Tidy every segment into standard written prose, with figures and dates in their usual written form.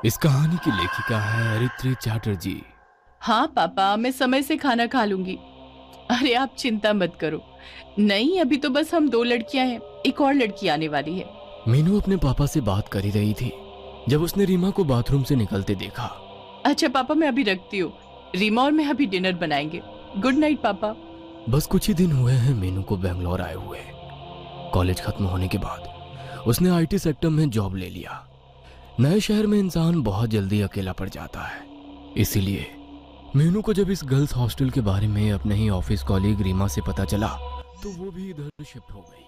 इस कहानी की लेखिका है अरित्री चैटर्जी। हाँ पापा, मैं समय से खाना खा लूंगी। अरे आप चिंता मत करो। नहीं, अभी तो बस हम 2 लड़कियां हैं, एक और लड़की आने वाली है। मीनू अपने पापा से बात कर ही रही थी जब उसने रीमा को बाथरूम से निकलते देखा। अच्छा पापा, मैं अभी रखती हूँ। रीमा और मैं अभी डिनर बनाएंगे। गुड नाइट पापा। बस कुछ ही दिन हुए हैं मीनू को बेंगलोर आए हुए। कॉलेज खत्म होने के बाद उसने आईटी सेक्टर में जॉब ले लिया। नए शहर में इंसान बहुत जल्दी अकेला पड़ जाता है, इसीलिए मीनू को जब इस गर्ल्स हॉस्टल के बारे में अपने ही ऑफिस कॉलीग रीमा से पता चला तो वो भी इधर शिफ्ट हो गई।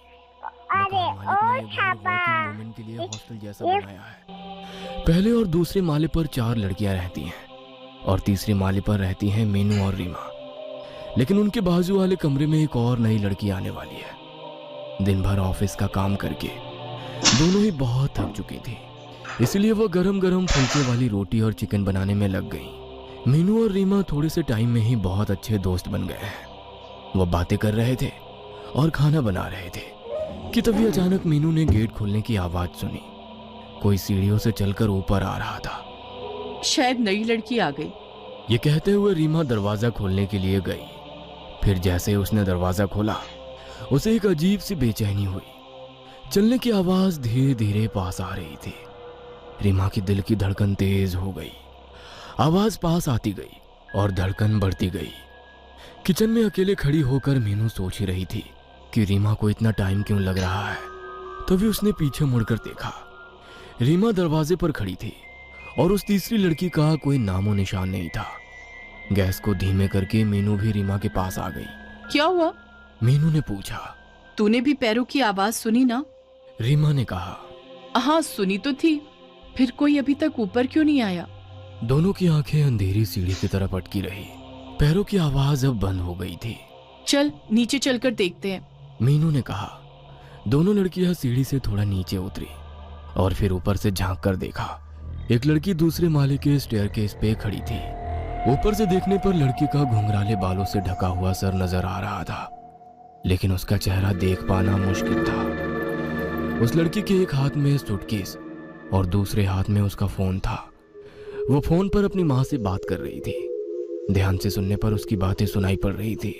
मकान मालिक ने घर वर्किंग वुमेन के लिए हॉस्टल जैसा बनाया है। पहले और दूसरे माले पर 4 लड़कियां रहती हैं और तीसरे माले पर रहती हैं मीनू और रीमा। लेकिन उनके बाजू वाले कमरे में एक और नई लड़की आने वाली है। दिन भर ऑफिस का काम करके दोनों ही बहुत थक चुकी थी, इसलिए वो गरम गरम फुलके वाली रोटी और चिकन बनाने में लग गई। मीनू और रीमा थोड़े से टाइम में ही बहुत अच्छे दोस्त बन गए हैं। वो बातें कर रहे थे और खाना बना रहे थे कि तभी अचानक मीनू ने गेट खोलने की आवाज सुनी। कोई सीढ़ियों से चलकर ऊपर आ रहा था। शायद नई लड़की आ गई। ये कहते हुए रीमा दरवाजा खोलने के लिए गई। फिर जैसे उसने दरवाजा खोला उसे एक अजीब सी बेचैनी हुई। चलने की आवाज धीरे धीरे पास आ रही थी। रीमा की दिल की धड़कन तेज हो गई। आवाज पास आती गई और धड़कन बढ़ती गई। किचन में अकेले खड़ी होकर मीनू सोच ही रही थी कि रीमा को इतना टाइम क्यों लग रहा है। तभी उसने पीछे मुड़कर देखा। रीमा दरवाजे पर खड़ी थी और उस तीसरी लड़की का कोई नामो निशान नहीं था। गैस को धीमे करके मीनू भी रीमा के पास आ गई। क्या हुआ? मीनू ने पूछा। तूने भी पैरों की आवाज सुनी ना? रीमा ने कहा। हाँ सुनी तो थी, फिर कोई अभी तक ऊपर क्यों नहीं आया? दोनों की आंखें अंधेरी सीढ़ी की तरफ अटकी रही। पैरों की आवाज अब बंद हो गई थी। चल नीचे चलकर देखते हैं, मीनू ने कहा। दोनों लड़कियां सीढ़ी से थोड़ा नीचे उतरी और फिर ऊपर से झांक कर देखा। एक लड़की दूसरे माले के स्टेयरकेस पे खड़ी थी। ऊपर से देखने पर लड़की का घुंघराले बालों से ढका हुआ सर नजर आ रहा था, लेकिन उसका चेहरा देख पाना मुश्किल था। उस लड़की के एक हाथ में सूटकेस और दूसरे हाथ में उसका फोन था। वो फोन पर अपनी माँ से बात कर रही थी। ध्यान से सुनने पर उसकी बातें सुनाई पड़ रही थी।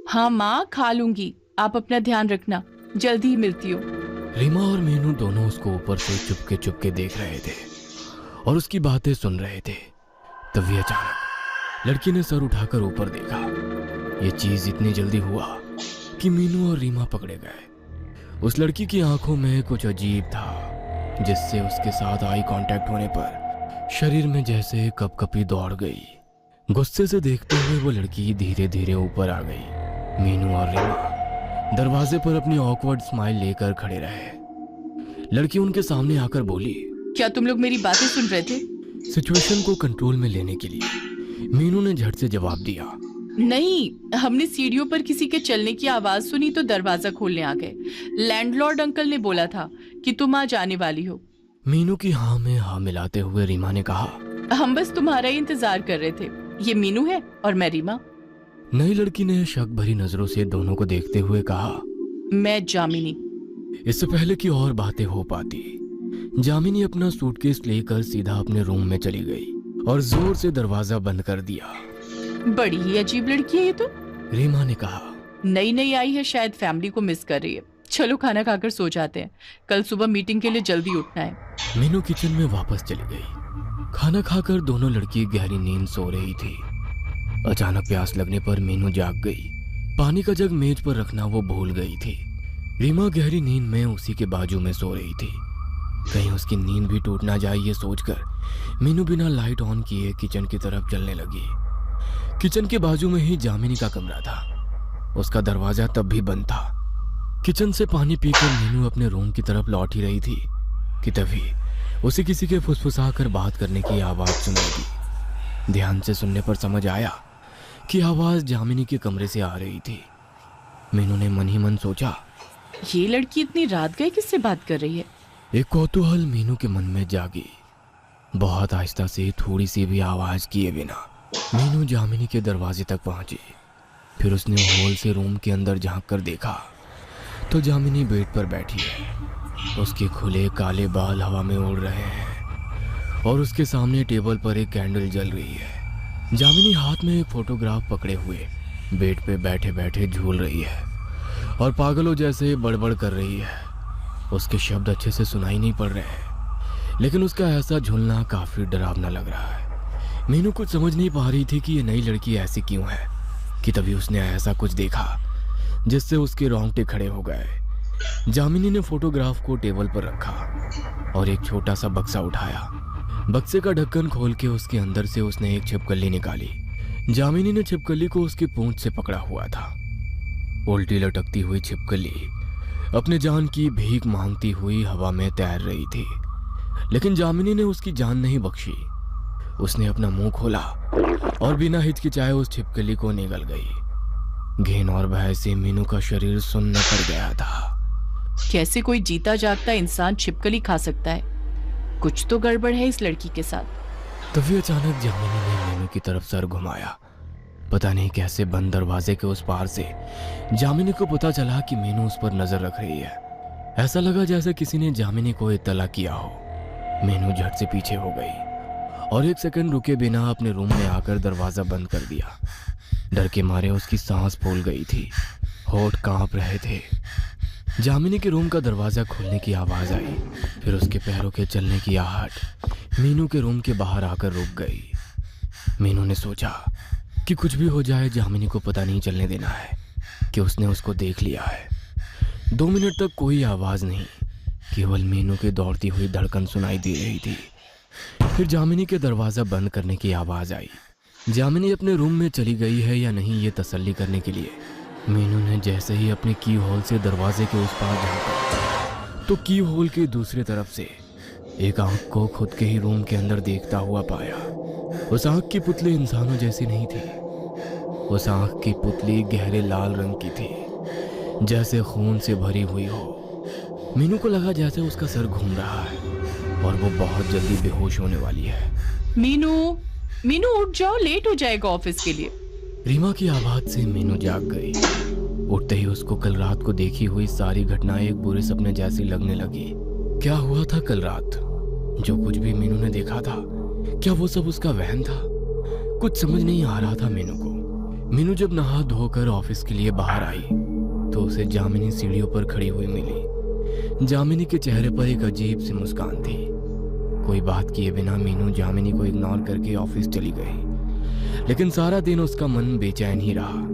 हाँ माँ, खा लूंगी, आप अपना ध्यान रखना, जल्दी ही मिलती हूँ। रीमा और मीनू दोनों उसको ऊपर से चुपके चुपके देख रहे थे और उसकी बातें सुन रहे थे। तभी अचानक लड़की ने सर उठाकर ऊपर देखा। ये चीज इतनी जल्दी हुआ कि मीनू और रीमा पकड़े गए। उस लड़की की आंखों में कुछ अजीब था, जिससे उसके साथ आई कांटेक्ट होने पर शरीर में जैसे कपकपी दौड़ गई। गुस्से से देखते हुए वो लड़की धीरे धीरे ऊपर आ गई। मीनू और रीमा दरवाजे पर अपनी ऑकवर्ड स्माइल लेकर खड़े रहे। लड़की उनके सामने आकर बोली। क्या तुम लोग मेरी बातें सुन रहे थे? सिचुएशन को कंट्रोल में लेने के लिए मीनू ने झट से जवाब दिया। नहीं, हमने सीढ़ियों पर किसी के चलने की आवाज सुनी तो दरवाजा खोलने आ गए। लैंडलॉर्ड अंकल ने बोला था कि तुम आज आने वाली हो। मीनू की हाँ में हाँ मिलाते हुए रीमा ने कहा। हम बस तुम्हारा ही इंतजार कर रहे थे। ये मीनू है और मैं रीमा। नई लड़की ने शक भरी नजरों से दोनों को देखते हुए कहा। मैं जामिनी। इससे पहले कि और बातें हो पाती, जामिनी अपना सूटकेस लेकर सीधा अपने रूम में चली गई और जोर से दरवाजा बंद कर दिया। बड़ी ही अजीब लड़की है ये तो, रीमा ने कहा। नई नई आई है, शायद फैमिली को मिस कर रही है। चलो खाना खाकर सो जाते हैं, कल सुबह मीटिंग के लिए जल्दी उठना है। मीनू किचन में वापस चली गई। खाना खाकर दोनों लड़की गहरी नींद सो रही थी। अचानक प्यास लगने पर मीनू जाग गई। पानी का जग मेज पर रखना वो भूल गई थी। रीमा गहरी नींद में उसी के बाजू में सो रही थी। कहीं उसकी नींद भी टूट ना जाए ये सोचकर मीनू बिना लाइट ऑन किए किचन की तरफ चलने लगी। किचन के बाजू में ही जामिनी का कमरा था। उसका दरवाजा तब भी बंद था। किचन से पानी पीकर मीनू अपने रूम की तरफ लौट ही रही थी कि तभी उसे किसी के फुसफुसाकर बात करने की आवाज सुनाई दी। ध्यान से सुनने पर समझ आया कि आवाज जामिनी के कमरे से आ रही थी। मीनू ने मन ही मन सोचा, ये लड़की इतनी रात गए किससे बात कर रही है? एक कौतूहल मीनू के मन में जागी। बहुत आहिस्ता से थोड़ी सी भी आवाज किए बिना मीनू जामिनी के दरवाजे तक पहुंची। फिर उसने होल से रूम के अंदर झांक कर देखा तो जामिनी बेड पर बैठी है। उसके खुले काले बाल हवा में उड़ रहे हैं और उसके सामने टेबल पर एक कैंडल जल रही है। जामिनी हाथ में एक फोटोग्राफ पकड़े हुए बेड पे बैठे बैठे झूल रही है और पागलों जैसे बड़बड़ कर रही है। उसके शब्द अच्छे से सुनाई नहीं पड़ रहे हैं, लेकिन उसका ऐसा झूलना काफ़ी डरावना लग रहा है। मीनू कुछ समझ नहीं पा रही थी कि ये नई लड़की ऐसी क्यों है कि तभी उसने ऐसा कुछ देखा जिससे उसके रोंगटे खड़े हो गए। जामिनी ने फोटोग्राफ को टेबल पर रखा और एक छोटा सा बक्सा उठाया। बक्से का ढक्कन खोल के उसके अंदर से उसने एक छिपकली निकाली। जामिनी ने छिपकली को उसकी पूंछ से पकड़ा हुआ था। उल्टी लटकती हुई छिपकली अपने जान की भीख मांगती हुई हवा में तैर रही थी, लेकिन जामिनी ने उसकी जान नहीं बख्शी। उसने अपना मुंह खोला और बिना हिचकिचाए उस छिपकली को निगल गई। घिन और भय से मीनू का शरीर सुन्न पड़ गया था। कैसे कोई जीता जागता इंसान छिपकली खा सकता है? कुछ तो गड़बड़ है इस लड़की के साथ। तभी अचानक जामिनी ने मीनू की तरफ सर घुमाया। पता नहीं कैसे बंद दरवाजे के उस पार से जामिनी को पता चला कि मीनू उस पर नजर रख रही है। ऐसा लगा जैसे किसी ने जामिनी को इत्तला किया हो। मीनू झट से पीछे हो गई और एक सेकंड रुके बिना अपने रूम में आकर दरवाजा बंद कर दिया। डर के मारे उसकी सांस फूल गई थी, होठ कांप रहे थे। जामिनी के रूम का दरवाजा खोलने की आवाज आई, फिर उसके पैरों के चलने की आहट मीनू के रूम के बाहर आकर रुक गई। मीनू ने सोचा कि कुछ भी हो जाए जामिनी को पता नहीं चलने देना है कि उसने उसको देख लिया है। 2 मिनट तक कोई आवाज नहीं, केवल मीनू की दौड़ती हुई धड़कन सुनाई दे रही थी। फिर जामिनी के दरवाजा बंद करने की आवाज आई। जामिनी अपने रूम में चली गई है या नहीं ये तसल्ली करने के लिए मीनू ने जैसे ही अपने की होल से दरवाजे के उस पार झांका तो की होल के दूसरी तरफ से एक आंख को खुद के ही रूम के अंदर देखता हुआ पाया। उस आंख की पुतली इंसानों जैसी नहीं थी। उस आंख की पुतली गहरे लाल रंग की थी, जैसे खून से भरी हुई हो। मीनू को लगा जैसे उसका सर घूम रहा है और वो बहुत जल्दी बेहोश होने वाली है। मीनू, मीनू उठ जाओ, लेट हो जाएगा ऑफिस के लिए। रीमा की आवाज से मीनू जाग गई। उठते ही उसको कल रात को देखी हुई सारी घटनाएं एक बुरे सपने जैसी लगने लगी। क्या हुआ था कल रात? जो कुछ भी मीनू ने देखा था, क्या वो सब उसका वहम था? कुछ समझ नहीं आ रहा था मीनू को। मीनू जब नहा धोकर ऑफिस के लिए बाहर आई तो उसे जामिनी सीढ़ियों पर खड़ी हुई मिली। जामिनी के चेहरे पर एक अजीब सी मुस्कान थी। कोई बात किए बिना मीनू जामिनी को इग्नोर करके ऑफिस चली गई, लेकिन सारा दिन उसका मन बेचैन ही रहा।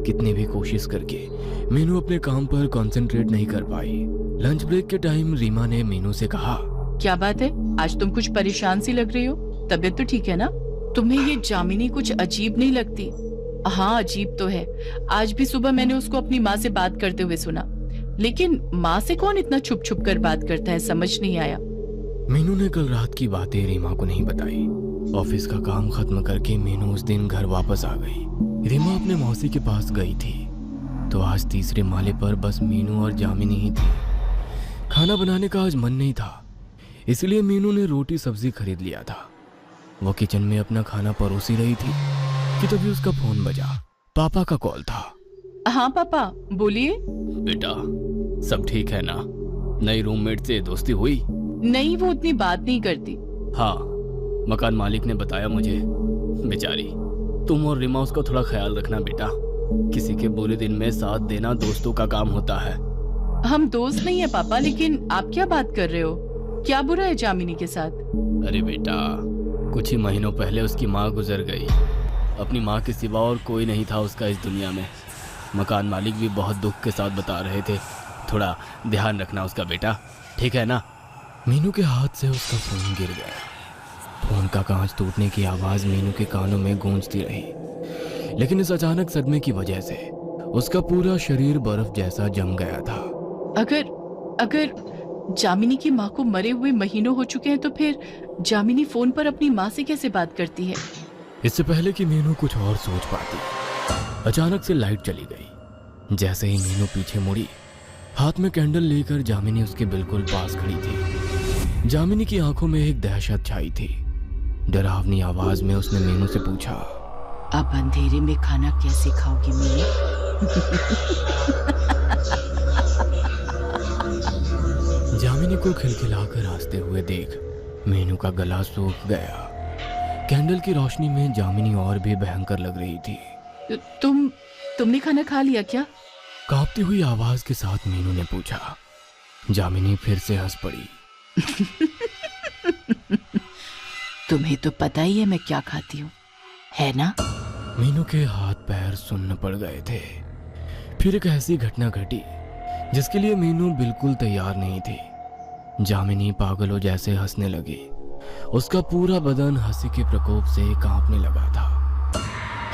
कितनी भी कोशिश करके मीनू अपने काम पर कंसंट्रेट नहीं कर पाई। लंच ब्रेक के टाइम रीमा ने मीनू से कहा, क्या बात है, आज तुम कुछ परेशान सी लग रही हो? तबीयत तो ठीक है ना? तुम्हें ये जामिनी कुछ अजीब नहीं लगती? हाँ, अजीब तो है। आज भी सुबह मैंने उसको अपनी माँ से बात करते हुए सुना, लेकिन माँ से कौन इतना छुप छुप कर बात करता है, समझ नहीं आया। मीनू ने कल रात की बातें रीमा को नहीं बताई। ऑफिस का काम खत्म करके मीनू उस दिन घर वापस आ गई। रीमा अपने मौसी के पास गई थी तो आज तीसरे माले पर बस मीनू और जामिनी ही थी। खाना बनाने का आज मन नहीं था, इसलिए मीनू ने रोटी सब्जी खरीद लिया था। वो किचन में अपना खाना परोसी रही थी कि तभी उसका फोन बजा। पापा का कॉल था। हाँ पापा, बोलिए। बेटा, सब ठीक है ना? नई रूममेट से दोस्ती हुई? नहीं, वो उतनी बात नहीं करती। हाँ, मकान मालिक ने बताया मुझे। बेचारी, तुम और रीमा उसका थोड़ा ख्याल रखना बेटा। किसी के बुरे दिन में साथ देना दोस्तों का काम होता है। हम दोस्त नहीं है पापा, लेकिन आप क्या बात कर रहे हो? क्या बुरा है जामिनी के साथ? अरे बेटा, कुछ ही महीनों पहले उसकी माँ गुजर गई। अपनी माँ के सिवा और कोई नहीं था उसका इस दुनिया में। मकान मालिक भी बहुत दुख के साथ बता रहे थे। थोड़ा ध्यान रखना उसका बेटा, ठीक है ना? मीनू के हाथ से उसका फोन गिर गया। फोन का कांच टूटने की आवाज मीनू के कानों में गूंजती रही, लेकिन इस अचानक सदमे की वजह से उसका पूरा शरीर बर्फ जैसा जम गया था। अगर जामिनी की माँ को मरे हुए महीनों हो चुके हैं तो फिर जामिनी फोन पर अपनी माँ से कैसे बात करती है? इससे पहले कि मीनू कुछ और सोच पाती, अचानक से लाइट चली गई। जैसे ही मीनू पीछे मुड़ी, हाथ में कैंडल लेकर जामिनी उसके बिल्कुल पास खड़ी थी। जामिनी की आंखों में एक दहशत छाई थी। डरावनी आवाज में उसने मीनू से पूछा, अब अंधेरे में खाना कैसे खाओगी मीनू? को खिलखिलाकर हंसते हुए देख मीनू का गला सूख गया। कैंडल की रोशनी में जामिनी और भी भयंकर लग रही थी। तुमने खाना खा लिया क्या? कांपती हुई आवाज के साथ मीनू ने पूछा। जामिनी फिर से हंस पड़ी। तुम्हें तो पता ही है मैं क्या खाती हूँ, है ना? मीनू के हाथ पैर सुन्न पड़ गए थे। फिर एक ऐसी घटना घटी जिसके लिए मीनू बिल्कुल तैयार नहीं थी। जामिनी पागलों जैसे हंसने लगी। उसका पूरा बदन हंसी के प्रकोप से कांपने लगा था।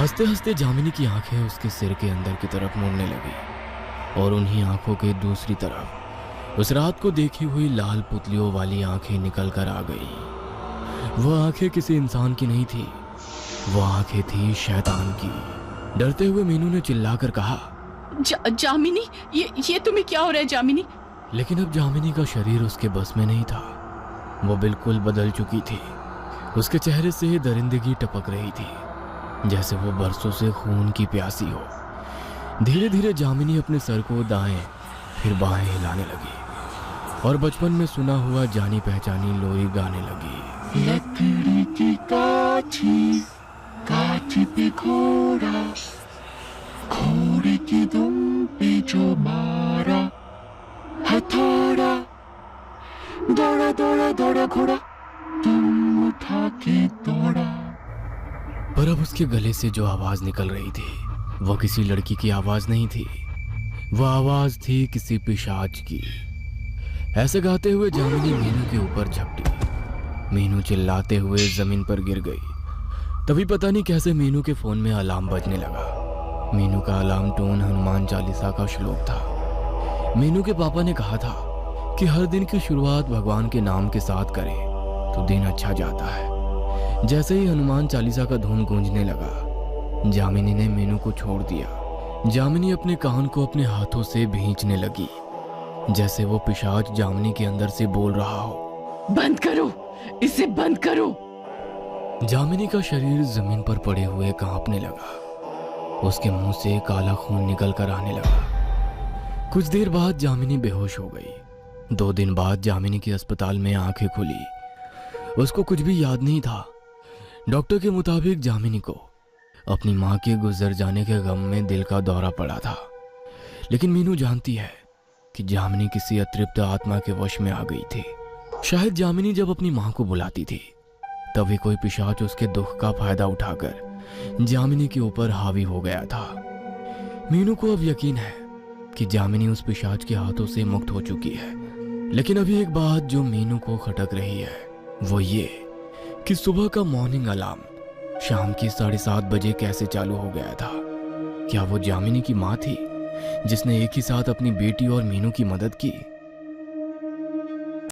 हंसते हंसते जामिनी की आंखें उसके सिर के अंदर की तरफ मुड़ने लगी और उन्हीं आंखों के दूसरी तरफ उस रात को देखी हुई लाल पुतलियों वाली आंखें निकल कर आ गई। वो आंखें किसी इंसान की नहीं थी, वो आंखें थी शैतान की। डरते हुए मीनू ने चिल्लाकर कहा, जामिनी, ये तुम्हें क्या हो रहा है जामिनी? लेकिन अब जामिनी का शरीर उसके बस में नहीं था। वो बिल्कुल बदल चुकी थी। उसके चेहरे से दरिंदगी टपक रही थी, जैसे वो बरसों से खून की प्यासी हो। धीरे धीरे जामिनी अपने सर को दाएं फिर बाएं हिलाने लगी और बचपन में सुना हुआ जानी पहचानी लोरी गाने लगी। लकड़ी की काठी, काठी पे घोड़ा, घोड़े की दुम पे जो मारा, हथौड़ा, दौड़ा दौड़ा दौड़ा घोड़ा, तुम उठा के दौड़ा। पर अब उसके गले से जो आवाज निकल रही थी वो किसी लड़की की आवाज नहीं थी, वो आवाज थी किसी पिशाच की। ऐसे गाते हुए जामिनी मीनू के ऊपर झपटी। मीनू चिल्लाते हुए जमीन पर गिर गई। तभी पता नहीं कैसे मीनू के फोन में अलार्म बजने लगा। मीनू का अलार्म टोन हनुमान चालीसा का श्लोक था। मीनू के पापा ने कहा था कि हर दिन की शुरुआत भगवान के नाम के साथ करें तो दिन अच्छा जाता है। जैसे ही हनुमान चालीसा का धुन गूंजने लगा, जामिनी ने मीनू को छोड़ दिया। जामिनी अपने कान को अपने हाथों से भींचने लगी, जैसे वो पिशाच जामिनी के अंदर से बोल रहा हो, बंद करो, इसे बंद करो। जामिनी का शरीर जमीन पर पड़े हुए कांपने लगा। उसके मुंह से काला खून निकल कर आने लगा। कुछ देर बाद जामिनी बेहोश हो गई। 2 दिन बाद जामिनी की अस्पताल में आंखें खुली। उसको कुछ भी याद नहीं था। डॉक्टर के मुताबिक जामिनी को अपनी मां के गुजर जाने के गम में दिल का दौरा पड़ा था। लेकिन मीनू जानती है कि जामिनी किसी अतृप्त आत्मा के वश में आ गई थी। शायद जामिनी जब अपनी मां को बुलाती थी तभी कोई पिशाच उसके दुख का फायदा उठाकर जामिनी के ऊपर हावी हो गया था। मीनू को अब यकीन है कि जामिनी उस पिशाच के हाथों से मुक्त हो चुकी है। लेकिन अभी एक बात जो मीनू को खटक रही है वो ये कि सुबह का मॉर्निंग अलार्म शाम की 7:30 बजे कैसे चालू हो गया था। क्या वो जामिनी की मां थी जिसने एक ही साथ अपनी बेटी और मीनू की मदद की?